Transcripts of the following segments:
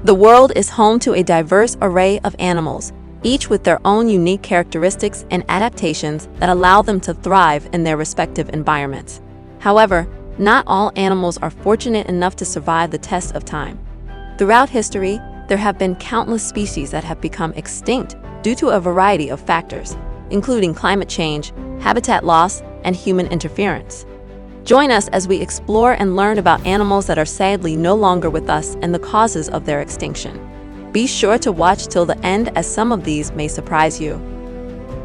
The world is home to a diverse array of animals, each with their own unique characteristics and adaptations that allow them to thrive in their respective environments. However, not all animals are fortunate enough to survive the test of time. Throughout history, there have been countless species that have become extinct due to a variety of factors, including climate change, habitat loss, and human interference. Join us as we explore and learn about animals that are sadly no longer with us and the causes of their extinction. Be sure to watch till the end, as some of these may surprise you.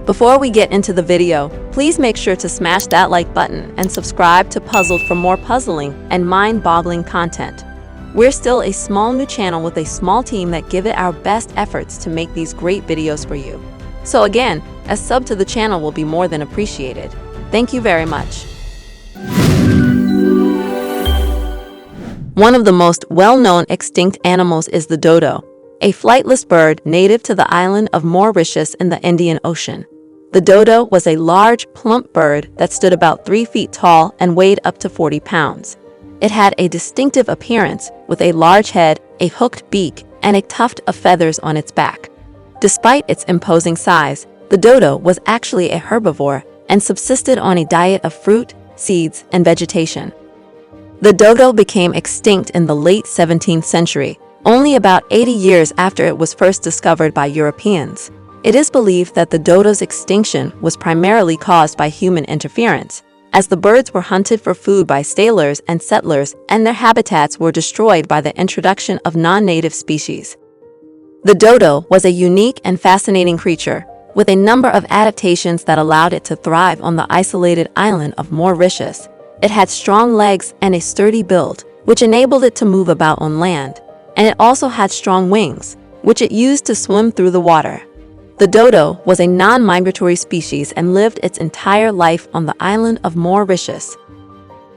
Before we get into the video, please make sure to smash that like button and subscribe to Puzzled for more puzzling and mind-boggling content. We're still a small new channel with a small team that give it our best efforts to make these great videos for you. So again, a sub to the channel will be more than appreciated. Thank you very much. One of the most well-known extinct animals is the dodo, a flightless bird native to the island of Mauritius in the Indian Ocean. The dodo was a large, plump bird that stood about 3 feet tall and weighed up to 40 pounds. It had a distinctive appearance with a large head, a hooked beak, and a tuft of feathers on its back. Despite its imposing size, the dodo was actually a herbivore and subsisted on a diet of fruit, seeds, and vegetation. The dodo became extinct in the late 17th century, only about 80 years after it was first discovered by Europeans. It is believed that the dodo's extinction was primarily caused by human interference, as the birds were hunted for food by sailors and settlers, and their habitats were destroyed by the introduction of non-native species. The dodo was a unique and fascinating creature, with a number of adaptations that allowed it to thrive on the isolated island of Mauritius. It had strong legs and a sturdy build, which enabled it to move about on land, and it also had strong wings, which it used to swim through the water. The dodo was a non-migratory species and lived its entire life on the island of Mauritius.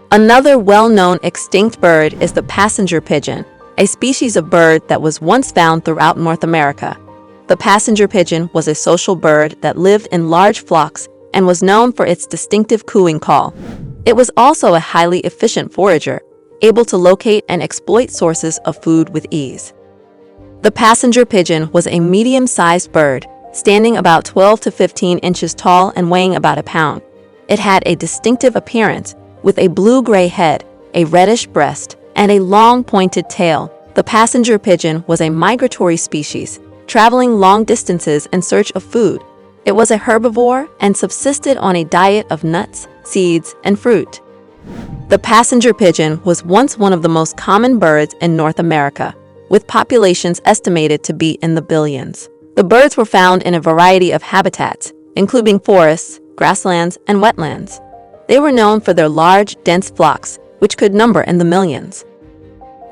Another well-known extinct bird is the passenger pigeon, a species of bird that was once found throughout North America. The passenger pigeon was a social bird that lived in large flocks and was known for its distinctive cooing call. It was also a highly efficient forager, able to locate and exploit sources of food with ease. The passenger pigeon was a medium-sized bird, standing about 12 to 15 inches tall and weighing about a pound. It had a distinctive appearance, with a blue-gray head, a reddish breast, and a long pointed tail. The passenger pigeon was a migratory species, traveling long distances in search of food. It was a herbivore and subsisted on a diet of nuts, seeds, and fruit. The passenger pigeon was once one of the most common birds in North America, with populations estimated to be in the billions. The birds were found in a variety of habitats, including forests, grasslands, and wetlands. They were known for their large, dense flocks, which could number in the millions.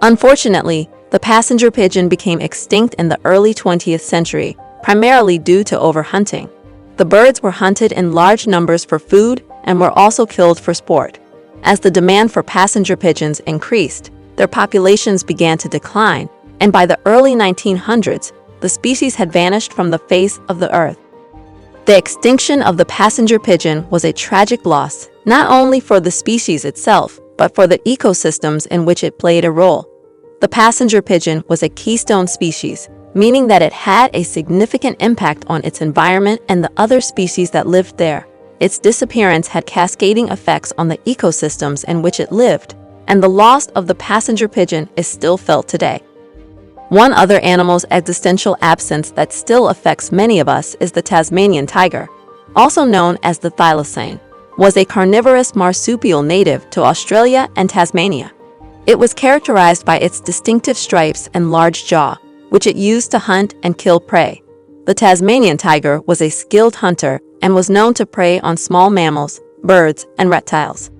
Unfortunately, the passenger pigeon became extinct in the early 20th century, primarily due to overhunting. The birds were hunted in large numbers for food and were also killed for sport. As the demand for passenger pigeons increased, their populations began to decline, and by the early 1900s, the species had vanished from the face of the earth. The extinction of the passenger pigeon was a tragic loss, not only for the species itself, but for the ecosystems in which it played a role. The passenger pigeon was a keystone species, meaning that it had a significant impact on its environment and the other species that lived there. Its disappearance had cascading effects on the ecosystems in which it lived, and the loss of the passenger pigeon is still felt today. One other animal's existential absence that still affects many of us is the Tasmanian tiger, also known as the thylacine, was a carnivorous marsupial native to Australia and Tasmania. It was characterized by its distinctive stripes and large jaw, which it used to hunt and kill prey. The Tasmanian tiger was a skilled hunter and was known to prey on small mammals, birds, and reptiles.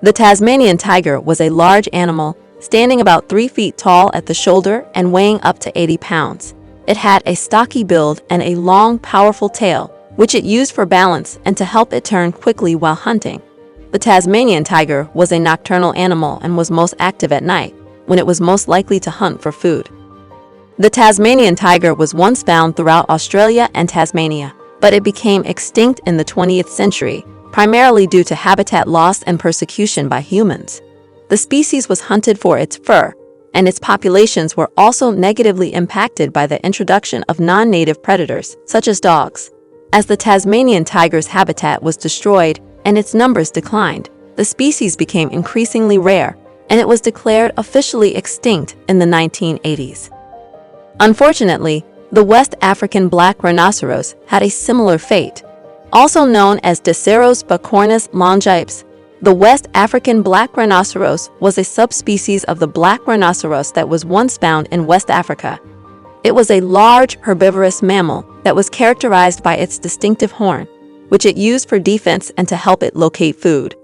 The Tasmanian tiger was a large animal, standing about 3 feet tall at the shoulder and weighing up to 80 pounds. It had a stocky build and a long, powerful tail, which it used for balance and to help it turn quickly while hunting. The Tasmanian tiger was a nocturnal animal and was most active at night, when it was most likely to hunt for food. The Tasmanian tiger was once found throughout Australia and Tasmania, but it became extinct in the 20th century, primarily due to habitat loss and persecution by humans. The species was hunted for its fur, and its populations were also negatively impacted by the introduction of non-native predators, such as dogs. As the Tasmanian tiger's habitat was destroyed and its numbers declined, the species became increasingly rare, and it was declared officially extinct in the 1980s. Unfortunately, the West African black rhinoceros had a similar fate. Also known as Diceros bicornis longipes, the West African black rhinoceros was a subspecies of the black rhinoceros that was once found in West Africa. It was a large herbivorous mammal that was characterized by its distinctive horn, which it used for defense and to help it locate food.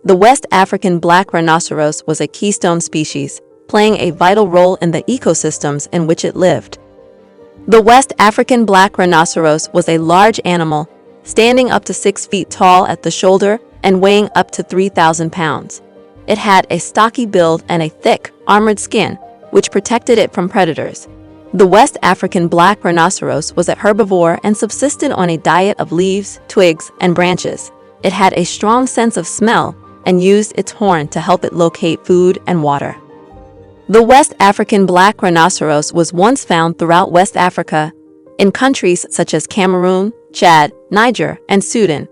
The West African black rhinoceros was a keystone species, playing a vital role in the ecosystems in which it lived. The West African black rhinoceros was a large animal, standing up to 6 feet tall at the shoulder and weighing up to 3,000 pounds. It had a stocky build and a thick, armored skin, which protected it from predators. The West African black rhinoceros was a herbivore and subsisted on a diet of leaves, twigs, and branches. It had a strong sense of smell and used its horn to help it locate food and water. The West African black rhinoceros was once found throughout West Africa, in countries such as Cameroon, Chad, Niger, and Sudan.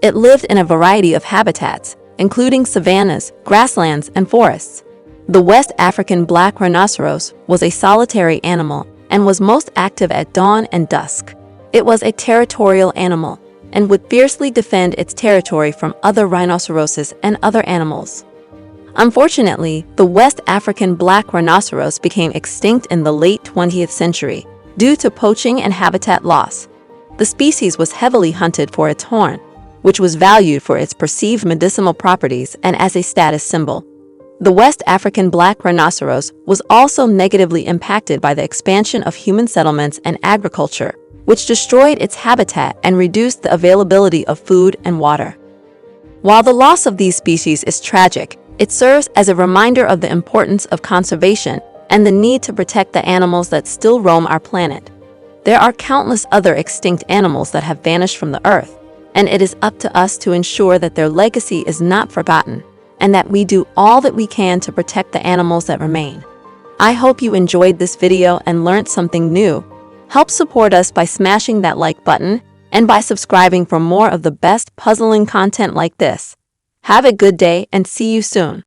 It lived in a variety of habitats, including savannas, grasslands, and forests. The West African black rhinoceros was a solitary animal and was most active at dawn and dusk. It was a territorial animal and would fiercely defend its territory from other rhinoceroses and other animals. Unfortunately, the West African black rhinoceros became extinct in the late 20th century due to poaching and habitat loss. The species was heavily hunted for its horn, which was valued for its perceived medicinal properties and as a status symbol. The West African black rhinoceros was also negatively impacted by the expansion of human settlements and agriculture, which destroyed its habitat and reduced the availability of food and water. While the loss of these species is tragic, it serves as a reminder of the importance of conservation and the need to protect the animals that still roam our planet. There are countless other extinct animals that have vanished from the earth, and it is up to us to ensure that their legacy is not forgotten, and that we do all that we can to protect the animals that remain. I hope you enjoyed this video and learned something new. Help support us by smashing that like button and by subscribing for more of the best puzzling content like this. Have a good day and see you soon.